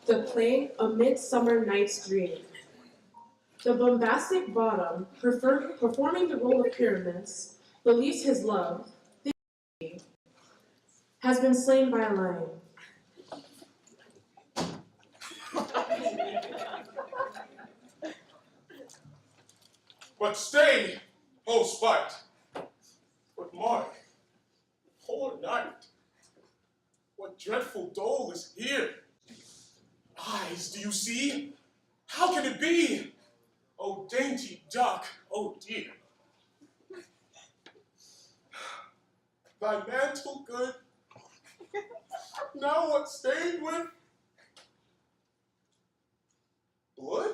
The play A Midsummer Night's Dream. The bombastic bottom, performing the role of Pyramus, believes his love, has been slain by a lion. But stay, O spite. But mark, poor night. What dreadful dole is here? Eyes, do you see? How can it be? O dainty duck, oh dear. Thy mantle good, now what stained with blood?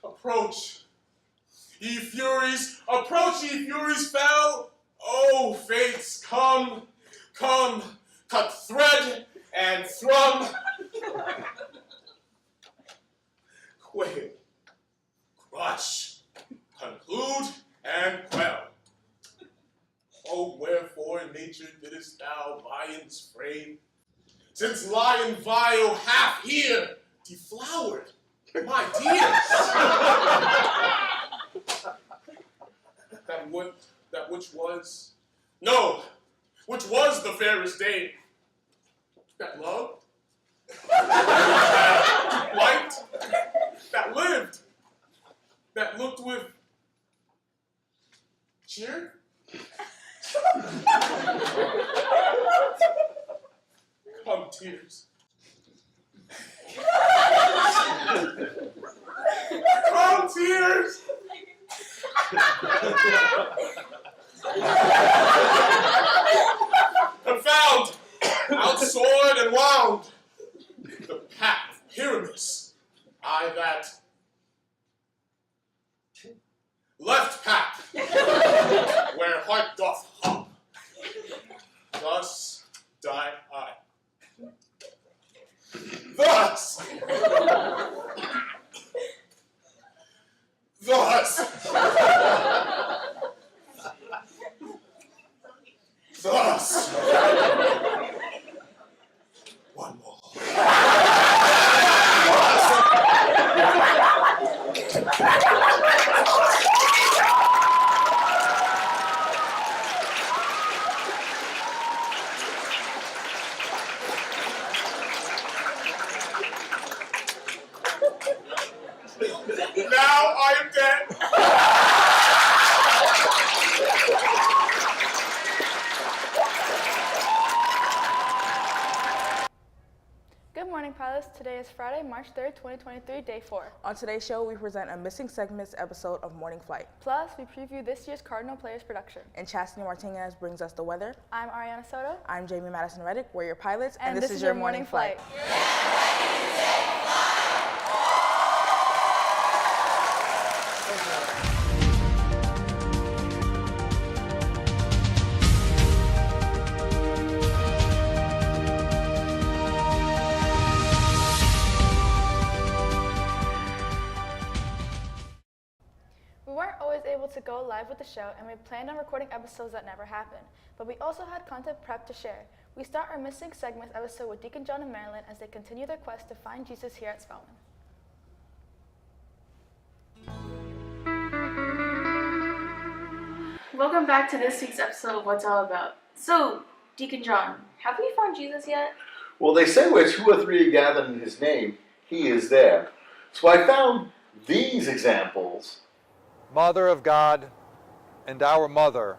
Approach, ye furies, approach, ye furies fell. Oh, fates, come, come, cut thread and thrum. Quail, crush, conclude, and quell. Oh, wherefore in nature didst thou lions frame? Since lion vile hath here deflowered, my dears. That which was, no, which was the fairest dame, that loved, that liked, that lived, that looked with cheer. Come, tears. Come, tears. Confound, outsword and wound, the path of Pyramus, I that left path, where heart doth hop, thus die I. Thus, thus, thus, one more. Now I am dead. Good morning, pilots. Today is Friday, March 3rd, 2023, day 4. On today's show, we present a Missing Segments episode of Morning Flight. Plus, we preview this year's Cardinal Players production. And Chastity Martinez brings us the weather. I'm Ariana Soto. I'm Jamie Madison Reddick. We're your pilots, and this is your Morning Flight. We weren't always able to go live with the show, and we planned on recording episodes that never happened, but we also had content prepped to share. We start our Missing Segments episode with Deacon John and Marilyn as they continue their quest to find Jesus here at Spelman. Welcome back to this week's episode of What's All About. So, Deacon John, have we found Jesus yet? Well, they say where 2 or 3 are gathered in his name, he is there. So I found these examples. Mother of God and our Mother,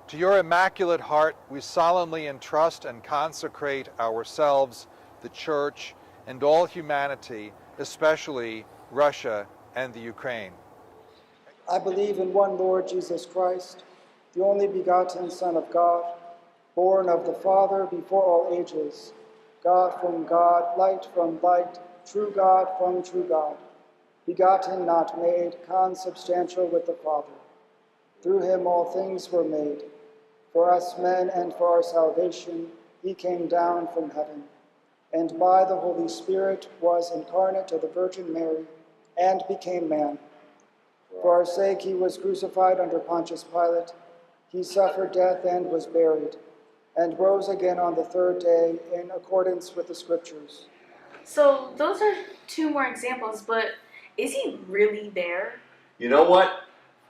to your immaculate heart we solemnly entrust and consecrate ourselves, the Church, and all humanity, especially Russia and the Ukraine. I believe in one Lord Jesus Christ, the only begotten Son of God, born of the Father before all ages, God from God, light from light, true God from true God, begotten, not made, consubstantial with the Father. Through him all things were made. For us men and for our salvation, he came down from heaven, and by the Holy Spirit was incarnate of the Virgin Mary, and became man. For our sake he was crucified under Pontius Pilate. He suffered death and was buried, and rose again on the third day in accordance with the Scriptures. So those are two more examples, but is he really there? You know what?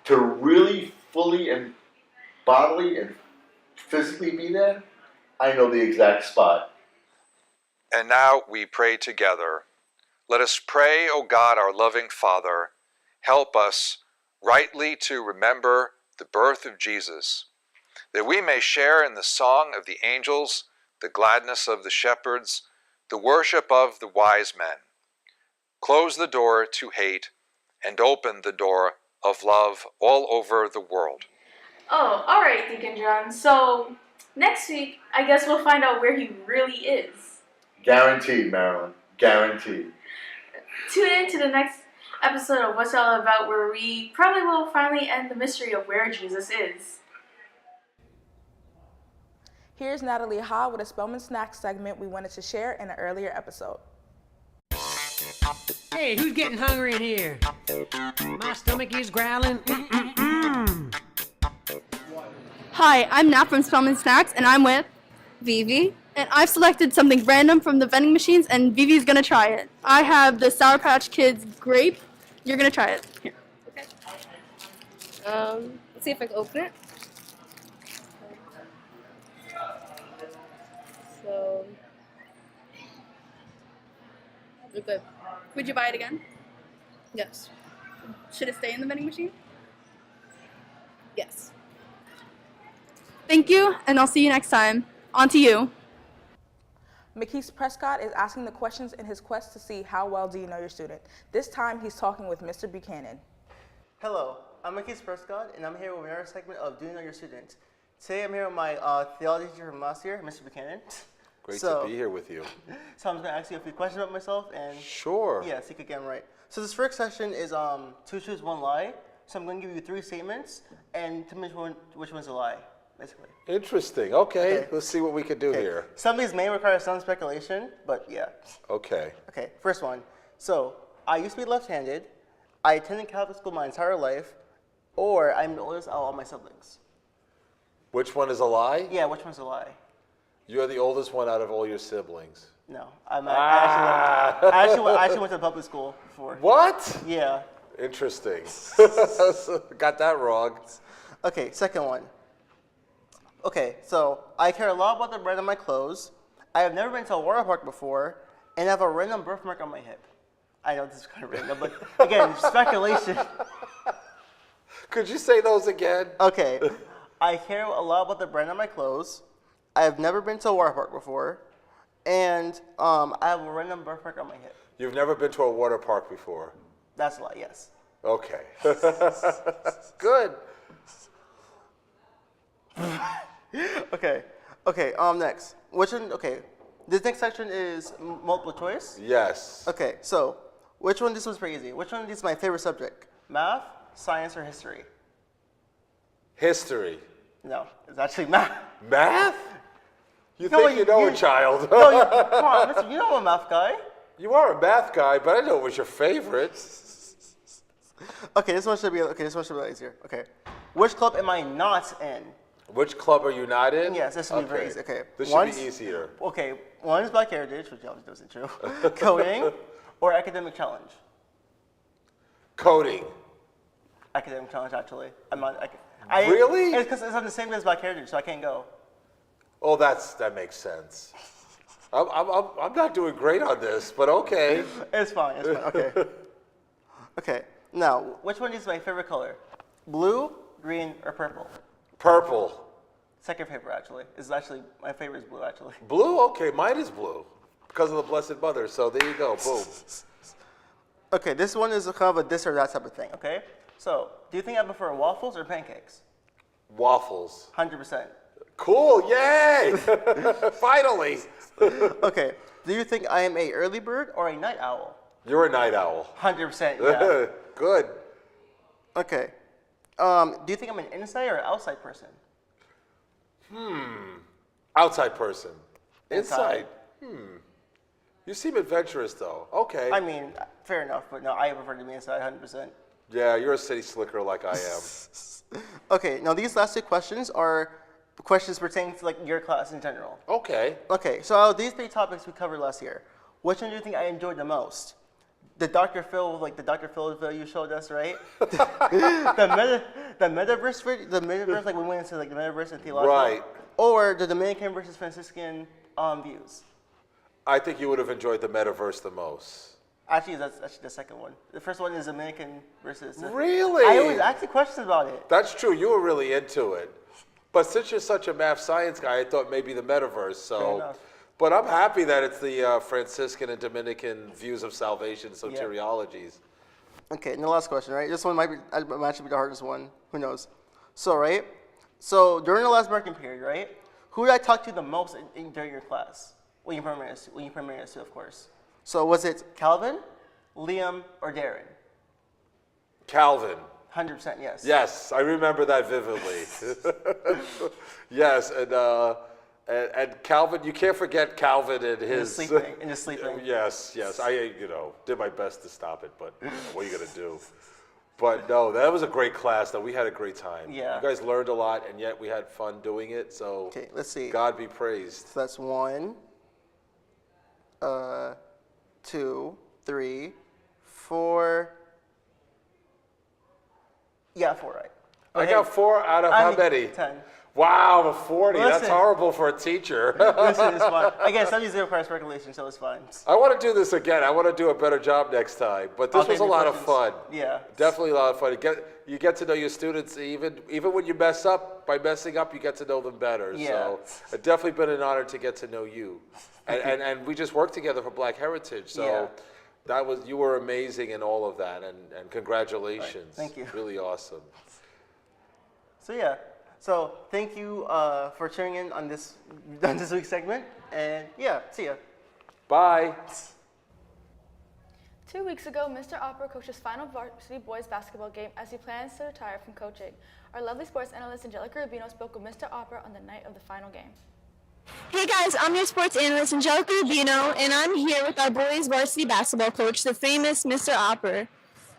To really fully and bodily and physically be there, I know the exact spot. And now we pray together. Let us pray, O God, our loving Father, help us rightly to remember the birth of Jesus, that we may share in the song of the angels, the gladness of the shepherds, the worship of the wise men. Close the door to hate and open the door of love all over the world. Oh, all right, Deacon John. So next week, I guess we'll find out where he really is. Guaranteed, Marilyn. Guaranteed. Tune in to the next episode of What's It All About, where we probably will finally end the mystery of where Jesus is. Here's Natalie Ha with a Spellman Snacks segment we wanted to share in an earlier episode. Hey, who's getting hungry in here? My stomach is growling. Hi, I'm Nat from Spellman Snacks, and I'm with Vivi. And I've selected something random from the vending machines, and Vivi's gonna try it. I have the Sour Patch Kids grape. You're gonna try it. Here. Okay. Let's see if I can open it. So, you're good. Would you buy it again? Yes. Should it stay in the vending machine? Yes. Thank you, and I'll see you next time. On to you. Makis Prescott is asking the questions in his quest to see how well do you know your student. This time he's talking with Mr. Buchanan. Hello, I'm Makis Prescott, and I'm here with another segment of Do You Know Your Student. Today I'm here with my theology teacher from last year, Mr. Buchanan. Great to be here with you. So I'm just going to ask you a few questions about myself, and sure. Yeah, see if you can get them right. So this first session is two truths, one lie. So I'm going to give you three statements, and tell me which one's a lie, basically. Interesting. Okay, let's see what we can do here. Some of these may require some speculation, but yeah. Okay. Okay, first one. So I used to be left-handed. I attended Catholic school my entire life, or I'm the oldest out of all my siblings. Which one is a lie? Yeah, which one's a lie? You're the oldest one out of all your siblings. No, I actually went to public school before. What? Yeah. Interesting. Got that wrong. Okay, second one. Okay, so I care a lot about the brand on my clothes. I have never been to a water park before, and I have a random birthmark on my hip. I know this is kind of random, but again, speculation. Could you say those again? Okay. I care a lot about the brand on my clothes. I have never been to a water park before, and I have a random birthmark on my hip. You've never been to a water park before? That's a lie, yes. Okay. Good. Okay, next. Which one, okay. This next section is multiple choice? Yes. Okay, so which one, this one's pretty easy. Which one is my favorite subject? Math, science, or history? History. No, it's actually math. Math? You think you know a child. No, come on, listen, you know I'm a math guy. You are a math guy, but I know it was your favorite. Okay, this one should be a lot easier. Okay. Which club am I not in? Which club are you not in? Yes, this should be very easy. Okay. This should be easier. Okay, one is Black Heritage, which obviously wasn't true. Coding or Academic Challenge? Coding. Academic Challenge, actually. I'm not. Really? It's because it's on the same day as Black Heritage, so I can't go. Oh, that makes sense. I'm not doing great on this, but okay. It's fine. Okay. Okay. Now, which one is my favorite color? Blue, green, or purple? Purple. Second favorite, actually. Is actually my favorite is blue, actually. Blue? Okay, mine is blue because of the Blessed Mother. So there you go. Boom. Okay, this one is kind of a this or that type of thing. Okay. So, do you think I prefer waffles or pancakes? Waffles. 100%. Cool. Yay! Finally. Okay. Do you think I am a early bird or a night owl? You're a night owl. 100%. Yeah. Good. Okay. Do you think I'm an inside or outside person? Outside person. Inside. You seem adventurous, though. Okay. I mean, fair enough, but no, I prefer to be inside 100%. Yeah, you're a city slicker like I am. Okay, now these last two questions are questions pertaining to like your class in general. Okay. Okay, so out of these three topics we covered last year, which one do you think I enjoyed the most? The Dr. Phil video you showed us, right? the metaverse, like we went into like the metaverse and theological. Right. Or the Dominican versus Franciscan views. I think you would have enjoyed the metaverse the most. Actually, that's actually the second one. The first one is Dominican versus. Really? I always ask you questions about it. That's true. You were really into it. But since you're such a math science guy, I thought maybe the metaverse. So, but I'm happy that it's the Franciscan and Dominican views of salvation, soteriologies. Okay, and the last question, right? This one might actually be the hardest one. Who knows? So during the last breaking period, right? Who did I talk to the most during your class? When you primarily to, of course. So was it Calvin, Liam, or Darren? Calvin. 100% yes. Yes, I remember that vividly. Yes, and Calvin, you can't forget Calvin and his sleeping. Yes, I did my best to stop it, but what are you gonna do? But no, that was a great class. Though we had a great time. Yeah. You guys learned a lot, and yet we had fun doing it. So okay, let's see. God be praised. So that's 1, 2, 3, 4. Yeah, 4, right? I got 4 out of how many? 10. Wow, a 40. Listen. That's horrible for a teacher. Listen, it's fine. Again, studies require speculation, so it's fine. I want to do this again. I want to do a better job next time. But this was a lot of fun. Yeah. Definitely a lot of fun. You get to know your students, even when you mess up. By messing up, you get to know them better. Yeah. So it's definitely been an honor to get to know you. And we just worked together for Black Heritage. So you were amazing in all of that. And congratulations. Right. Thank you. Really awesome. So thank you for tuning in on this week's segment, and see ya. Bye. 2 weeks ago, Mr. Opera coached his final varsity boys basketball game as he plans to retire from coaching. Our lovely sports analyst Angelica Rubino spoke with Mr. Opera on the night of the final game. Hey guys, I'm your sports analyst Angelica Rubino, and I'm here with our boys varsity basketball coach, the famous Mr. Opera.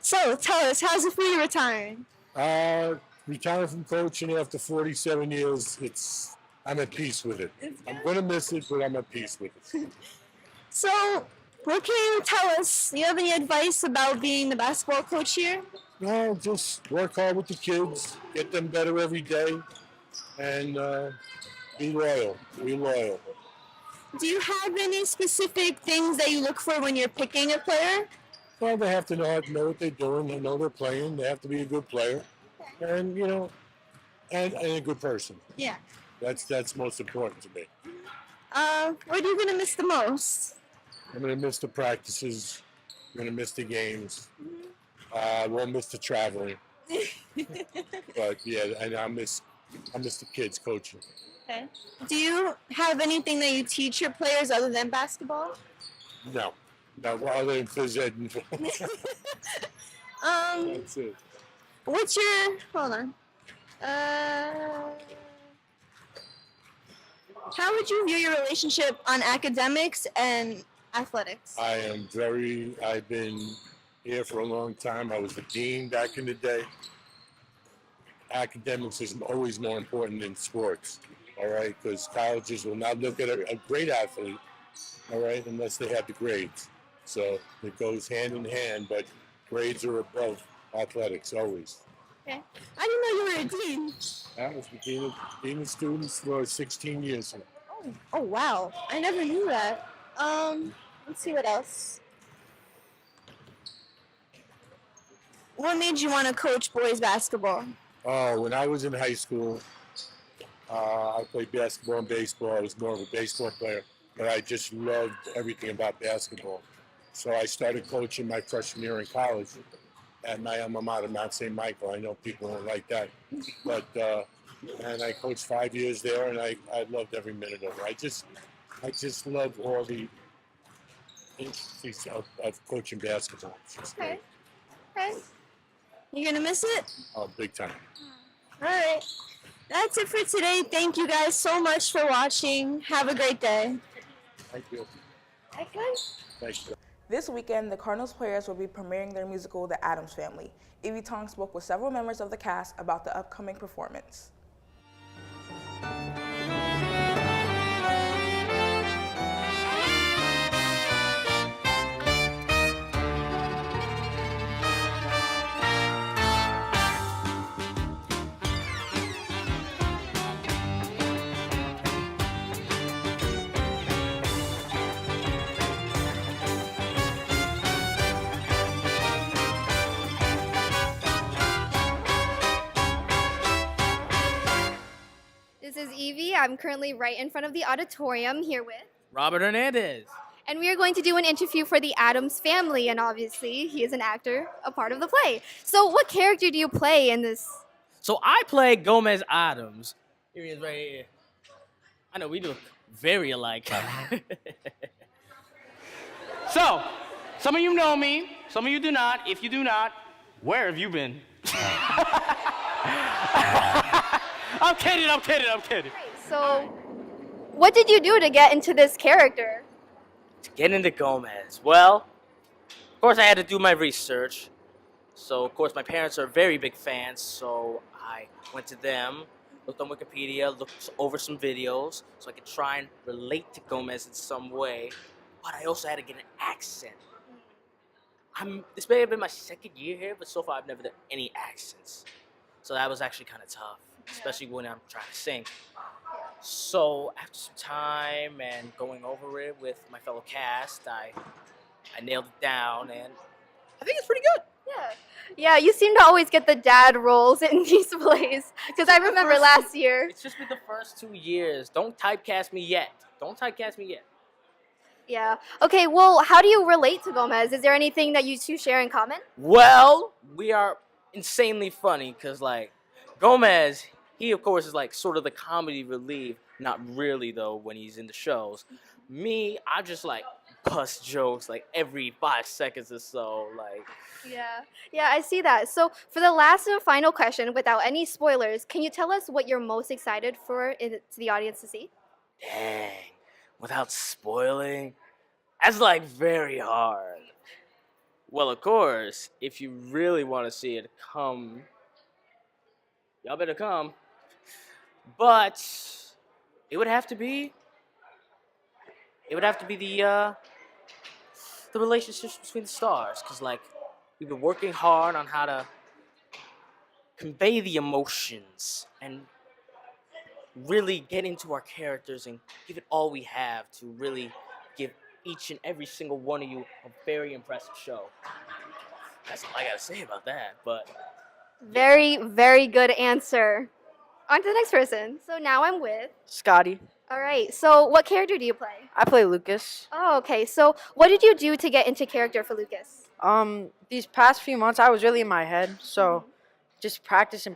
So tell us, how's it for you retiring? Retiring from coaching after 47 years, I'm at peace with it. I'm going to miss it, but I'm at peace with it. So, what can you tell us? Do you have any advice about being the basketball coach here? No, just work hard with the kids, get them better every day, and be loyal. Be loyal. Do you have any specific things that you look for when you're picking a player? Well, they have to know what they're doing. They know they're playing. They have to be a good player. And and a good person. Yeah. That's most important to me. What are you gonna miss the most? I'm gonna miss the practices. I'm gonna miss the games. I won't miss the traveling. But and I miss the kids coaching. Okay. Do you have anything that you teach your players other than basketball? No, other than phys ed. That's it. Hold on. How would you view your relationship on academics and athletics? I've been here for a long time. I was the dean back in the day. Academics is always more important than sports, all right? Because colleges will not look at a great athlete, all right, unless they have the grades. So it goes hand in hand, but grades are above athletics, always. Okay. I didn't know you were a dean. I was the dean of students for 16 years. Oh, wow. I never knew that. Let's see what else. What made you want to coach boys basketball? Oh, when I was in high school, I played basketball and baseball. I was more of a baseball player, but I just loved everything about basketball. So I started coaching my freshman year in college at my alma mater, Mount St. Michael. I know people don't like that, but and I coached 5 years there, and I loved every minute of it. I just love all the intricacies of coaching basketball. Okay. You gonna miss it? Oh, big time. All right. That's it for today. Thank you guys so much for watching. Have a great day. Thank you. Okay. Thank you. This weekend, the Cardinals Players will be premiering their musical, The Addams Family. Evie Tong spoke with several members of the cast about the upcoming performance. This is Evie. I'm currently right in front of the auditorium here with Robert Hernandez. and we are going to do an interview for the Addams Family, and obviously he is an actor, a part of the play. So what character do you play in this? So I play Gomez Addams. Here he is right here. I know we look very alike. So, some of you know me, some of you do not. If you do not, where have you been? I'm kidding. So what did you do to get into this character? To get into Gomez, well, of course I had to do my research. So, of course, my parents are very big fans, so I went to them, looked on Wikipedia, looked over some videos, so I could try and relate to Gomez in some way, but I also had to get an accent. This may have been my second year here, but so far I've never done any accents. So that was actually kind of tough, especially when I'm trying to sing. So after some time and going over it with my fellow cast, I nailed it down, and I think it's pretty good. Yeah, you seem to always get the dad roles in these plays, because I remember last year. It's just been the first 2 years. Don't typecast me yet. Yeah. Okay, well, how do you relate to Gomez? Is there anything that you two share in common? Well, we are insanely funny, because, like, Gomez, he, of course, is, like, sort of the comedy relief. Not really, though, when he's in the shows. Me, I just, like, bust jokes, like, every 5 seconds or so, like... Yeah, I see that. So for the last and final question, without any spoilers, can you tell us what you're most excited for to the audience to see? Dang, without spoiling? That's, like, very hard. Well, of course, if you really want to see it come, y'all better come. But it would have to be the relationships between the stars, because, like, we've been working hard on how to convey the emotions and really get into our characters and give it all we have to really give each and every single one of you a very impressive show. That's all I gotta say about that, but... Very, very good answer. On to the next person. So now I'm with... Scotty. All right, so what character do you play? I play Lucas. Oh, okay. So what did you do to get into character for Lucas? These past few months, I was really in my head, so just practice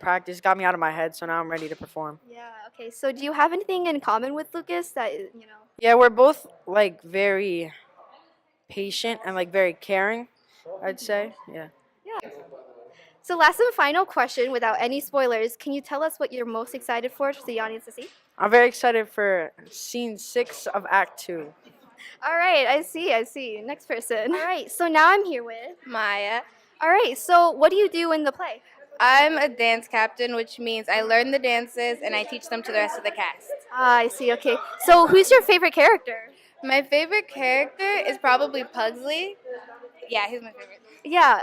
got me out of my head, so now I'm ready to perform. Yeah, okay. So do you have anything in common with Lucas that, you know? Yeah, we're both, like, very patient and, like, very caring, I'd say, yeah. So last and final question, without any spoilers, can you tell us what you're most excited for the audience to see? I'm very excited for scene 6 of Act 2. All right, I see. Next person. All right, so now I'm here with Maya. All right, so what do you do in the play? I'm a dance captain, which means I learn the dances and I teach them to the rest of the cast. Ah, I see, okay. So who's your favorite character? My favorite character is probably Pugsley. Yeah, he's my favorite. Yeah,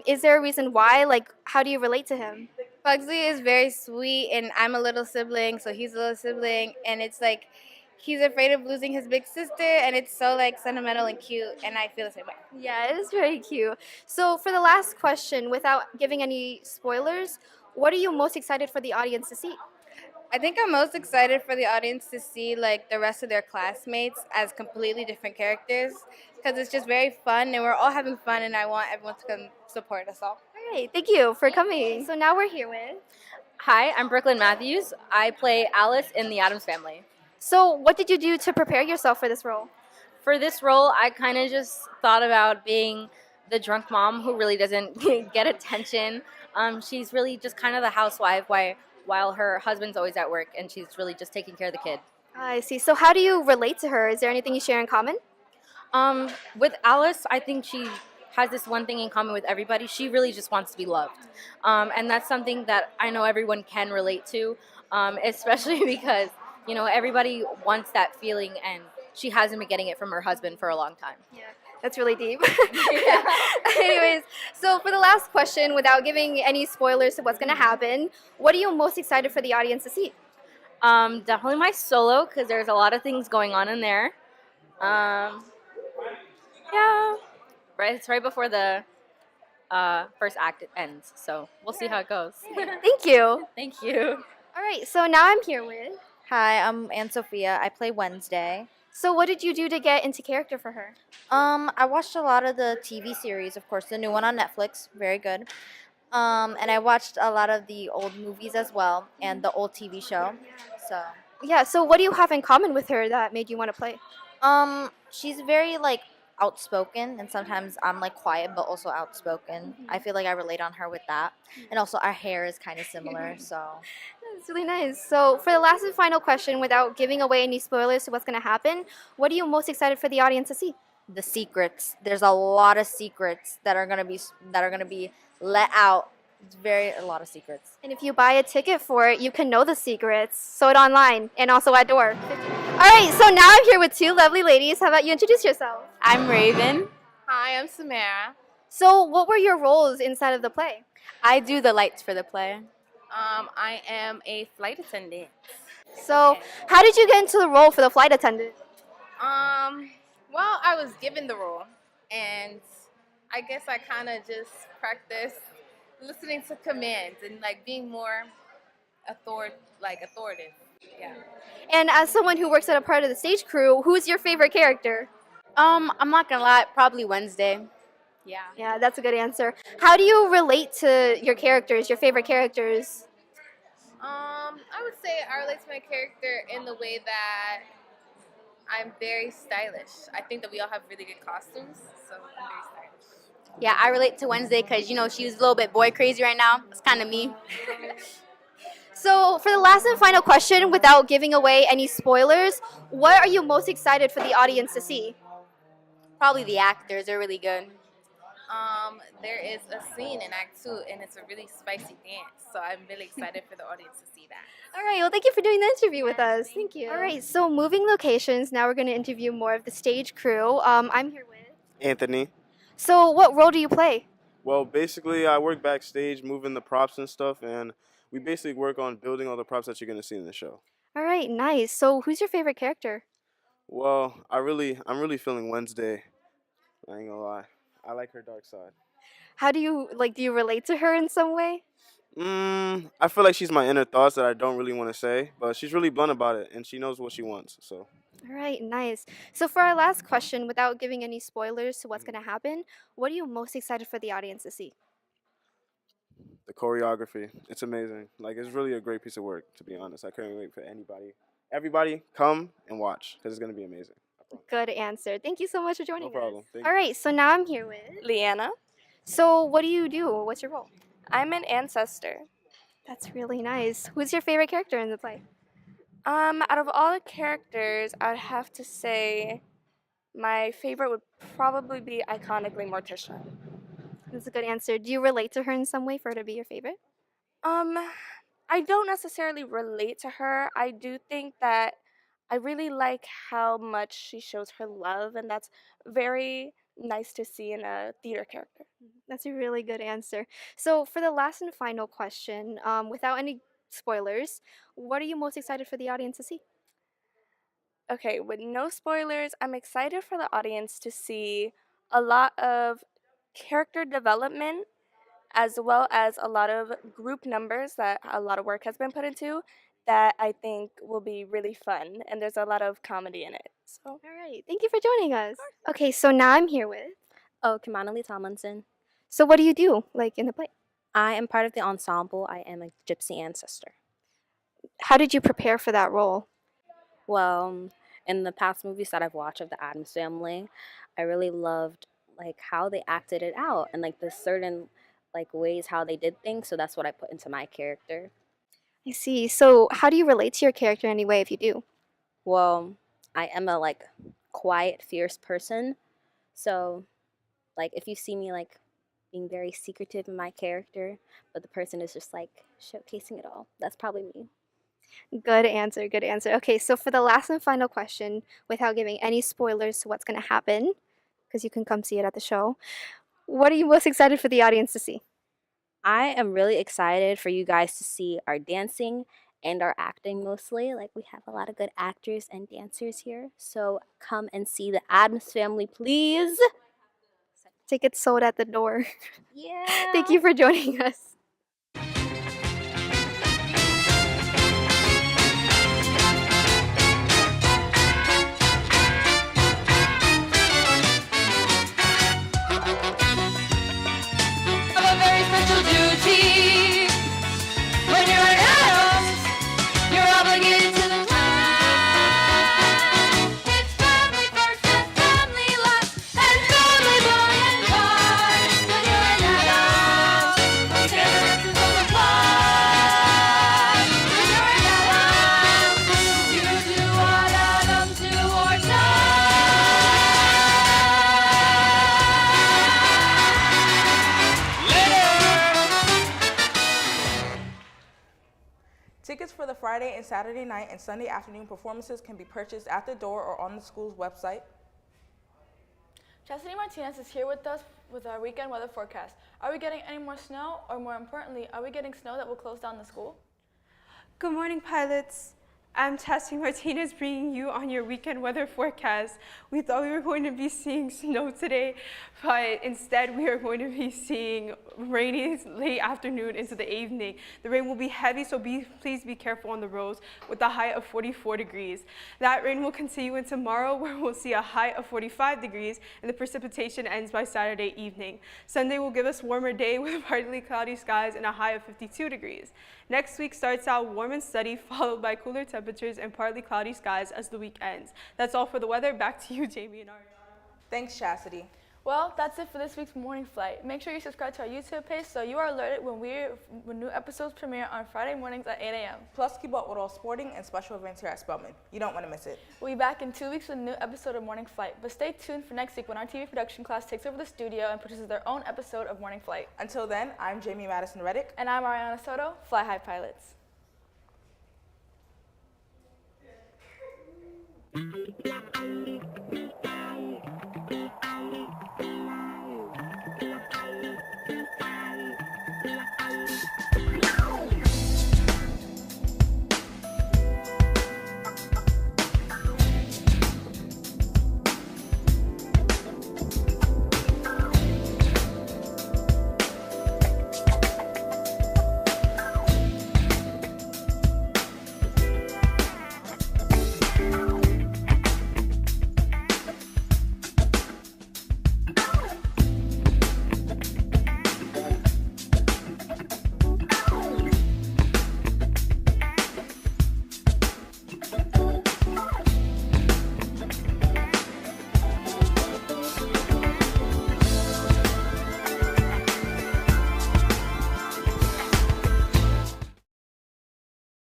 is there a reason why? Like, how do you relate to him? Pugsley is very sweet, and I'm a little sibling, so he's a little sibling, and it's like he's afraid of losing his big sister, and it's so, like, sentimental and cute, and I feel the same way. Yeah, it is very cute. So for the last question, without giving any spoilers, what are you most excited for the audience to see? I think I'm most excited for the audience to see, like, the rest of their classmates as completely different characters, because it's just very fun, and we're all having fun, and I want everyone to come support us all. All right, thank you for coming. So now we're here with... Hi, I'm Brooklyn Matthews. I play Alice in the Addams Family. So what did you do to prepare yourself for this role? For this role, I kind of just thought about being the drunk mom who really doesn't get attention. She's really just kind of the housewife while her husband's always at work, and she's really just taking care of the kid. I see. So how do you relate to her? Is there anything you share in common? With Alice, I think she has this one thing in common with everybody. She really just wants to be loved. And that's something that I know everyone can relate to, especially because, everybody wants that feeling and she hasn't been getting it from her husband for a long time. Yeah, that's really deep. Anyways, so for the last question, without giving any spoilers to what's going to happen, what are you most excited for the audience to see? Definitely my solo, because there's a lot of things going on in there. Yeah, right. It's right before the first act ends, so we'll see how it goes. Thank you. Thank you. All right, so now I'm here with. Hi, I'm Anne Sophia. I play Wednesday. So what did you do to get into character for her? I watched a lot of the TV series, of course, the new one on Netflix, very good. And I watched a lot of the old movies as well, and the old TV show. So Yeah, so what do you have in common with her that made you want to play? she's very like outspoken, and sometimes I'm like quiet but also outspoken. I feel like I relate on her with that, and also our hair is kind of similar. So That's really nice. So for the last and final question, without giving away any spoilers to what's going to happen, what are you most excited for the audience to see? the secrets. There's a lot of secrets that are gonna be let out. It's a lot of secrets. And if you buy a ticket for it, you can know the secrets. So it online and also at door. All right, so now I'm here with two lovely ladies. How about you introduce yourself? I'm Raven. Hi, I'm Samara. So what were your roles inside of the play? I do the lights for the play. I am a flight attendant. So how did you get into the role for the flight attendant? Well, I was given the role, and I guess I kind of just practiced listening to commands and like being more authoritative. Yeah. And as someone who works at a part of the stage crew, who's your favorite character? I'm not gonna lie, probably Wednesday. Yeah. Yeah, that's a good answer. How do you relate to your characters, your favorite characters? I would say I relate to my character in the way that I'm very stylish. I think that we all have really good costumes, so I'm very stylish. Yeah, I relate to Wednesday because, she's a little bit boy crazy right now. It's kind of me. So for the last and final question, without giving away any spoilers, what are you most excited for the audience to see? Probably the actors. They're really good. There is a scene in Act 2, and it's a really spicy dance, so I'm really excited for the audience to see that. All right, well, thank you for doing the interview with us. Thank you. All right, so moving locations, now we're going to interview more of the stage crew. I'm here with... Anthony. So what role do you play? Well, basically, I work backstage, moving the props and stuff, and we basically work on building all the props that you're going to see in the show. All right, nice. So who's your favorite character? Well, I'm really feeling Wednesday. I ain't gonna lie. I like her dark side. How do you relate to her in some way? I feel like she's my inner thoughts that I don't really want to say, but she's really blunt about it, and she knows what she wants, so. All right, nice. So for our last question, without giving any spoilers to what's going to happen, what are you most excited for the audience to see? The choreography, it's amazing. Like, it's really a great piece of work, to be honest. I couldn't wait for anybody. Everybody, come and watch, because it's going to be amazing. Good answer. Thank you so much for joining No problem. us. All right, so now I'm here with... Leanna. So what do you do? What's your role? I'm an ancestor. That's really nice. Who's your favorite character in the play? Out of all the characters, I'd have to say my favorite would probably be iconically Morticia. That's a good answer. Do you relate to her in some way for her to be your favorite? I don't necessarily relate to her. I do think that I really like how much she shows her love, and that's very nice to see in a theater character. That's a really good answer. So for the last and final question, without any spoilers, what are you most excited for the audience to see? Okay, with no spoilers, I'm excited for the audience to see a lot of character development as well as a lot of group numbers that a lot of work has been put into that I think will be really fun, and there's a lot of comedy in it. So. All right, thank you for joining us. Okay, so now I'm here with... Oh, Kimana Lee Tomlinson. So what do you do, in the play? I am part of the ensemble. I am a gypsy ancestor. How did you prepare for that role? Well, in the past movies that I've watched of the Addams Family, I really loved how they acted it out and the certain ways how they did things. So that's what I put into my character. I see. So how do you relate to your character anyway if you do? Well, I am a quiet, fierce person, So, like, if you see me like being very secretive in my character, but the person is just like showcasing it all, that's probably me. Good answer, good answer. Okay, so for the last and final question, without giving any spoilers to what's going to happen, because you can come see it at the show, what are you most excited for the audience to see? I am really excited for you guys to see our dancing and our acting mostly. Like, we have a lot of good actors and dancers here. So come and see the Addams Family, please. Tickets sold at the door. Yeah. Thank you for joining us. A very special duty. When you're an Addams, you're obligated to the land. It's family first and family last, and family by and large. When you're an Addams, you never have to go to class. When you're an Addams, you do what Addams do or die. Tickets for the Friday and Saturday night and Sunday afternoon performances can be purchased at the door or on the school's website. Chastity Martinez is here with us with our weekend weather forecast. Are we getting any more snow, or more importantly, are we getting snow that will close down the school? Good morning, pilots. I'm Chastity Martinez bringing you on your weekend weather forecast. We thought we were going to be seeing snow today, but instead we are going to be seeing rainy late afternoon into the evening. The rain will be heavy, so please be careful on the roads with a high of 44 degrees. That rain will continue into tomorrow, where we'll see a high of 45 degrees, and the precipitation ends by Saturday evening. Sunday will give us warmer day with partly cloudy skies and a high of 52 degrees. Next week starts out warm and steady, followed by cooler temperatures and partly cloudy skies as the week ends. That's all for the weather. Back to you, Jamie and Ariana. Thanks, Chastity. Well, that's it for this week's morning flight. Make sure you subscribe to our YouTube page so you are alerted when new episodes premiere on Friday mornings at 8 a.m. Plus, keep up with all sporting and special events here at Spelman. You don't want to miss it. We'll be back in 2 weeks with a new episode of Morning Flight, but stay tuned for next week when our TV production class takes over the studio and produces their own episode of Morning Flight. Until then, I'm Jamie Madison Reddick. And I'm Ariana Soto. Fly high, pilots.